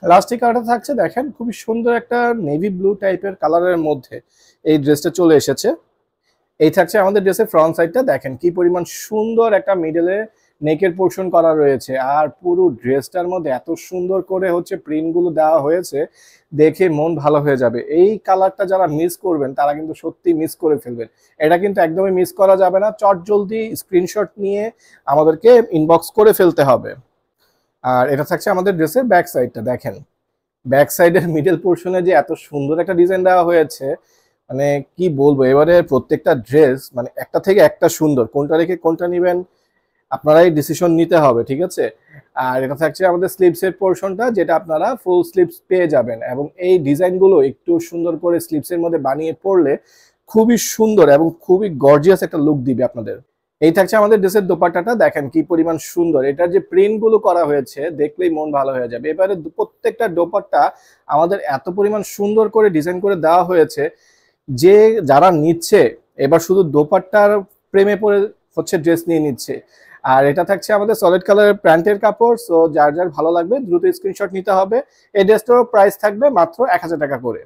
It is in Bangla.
লাস্টে কালারটা থাকছে দেখেন, খুবই সুন্দর একটা নেভি ব্লু টাইপের কালারের মধ্যে এই ড্রেসটা চলে এসেছে। এই থাকছে আমাদের ড্রেসের ফ্রন্ট সাইডটা, দেখেন কি পরিমাণ সুন্দর একটা মিডলে নেকের পোর্শন করা রয়েছে, আর পুরো ড্রেসটার মধ্যে এত সুন্দর করে হচ্ছে প্রিন্টগুলো দেওয়া হয়েছে, দেখে মন ভালো হয়ে যাবে। এই কালারটা যারা মিস করবেন তারা কিন্তু সত্যি মিস করে ফেলবেন। এটা কিন্তু একদমই মিস করা যাবে না, চট জলদি স্ক্রিনশট নিয়ে আমাদেরকে ইনবক্স করে ফেলতে হবে। আর এটা থাকছে আমাদের ড্রেসের ব্যাক সাইডটা, দেখেন ব্যাক সাইডের মিডল পোর্শনে যে এত সুন্দর একটা ডিজাইন দেওয়া হয়েছে, মানে কি বলবো, এবারে প্রত্যেকটা ড্রেস মানে একটা থেকে একটা সুন্দর, কোনটা রেখে কোনটা নিবেন আপনারাই ডিসিশন নিতে হবে, ঠিক আছে। আর এটা থাকছে আমাদের স্লিভস এর পোর্শনটা, যেটা আপনারা ফুল স্লিভস পেয়ে যাবেন, এবং এই ডিজাইনগুলো একটু সুন্দর করে স্লিভস এর মধ্যে বানিয়ে পরলে খুবই সুন্দর এবং খুবই গর্জিয়াস একটা লুক দিবে আপনাদের। এই থাকছে আমাদের ড্রেসের দোপাট্টাটা, দেখেন কি পরিমাণ সুন্দর, এটার যে প্রিন্ট গুলো করা হয়েছে দেখলেই মন ভালো হয়ে যাবে। এবারে প্রত্যেকটা দোপাট্টা আমাদের এত পরিমাণ সুন্দর করে ডিজাইন করে দেওয়া হয়েছে যে যারা নিচ্ছে এবার শুধু দোপাট্টার প্রেমে পড়ে হচ্ছে ড্রেস নিয়ে নিচ্ছে। আর এটা থাকছে আমাদের সলিড কালারের প্যান্টের কাপড়, সো যার যার ভালো লাগবে দ্রুত স্ক্রিনশট নিতে হবে। এই ড্রেসটার প্রাইস থাকবে মাত্র 1000 টাকা করে।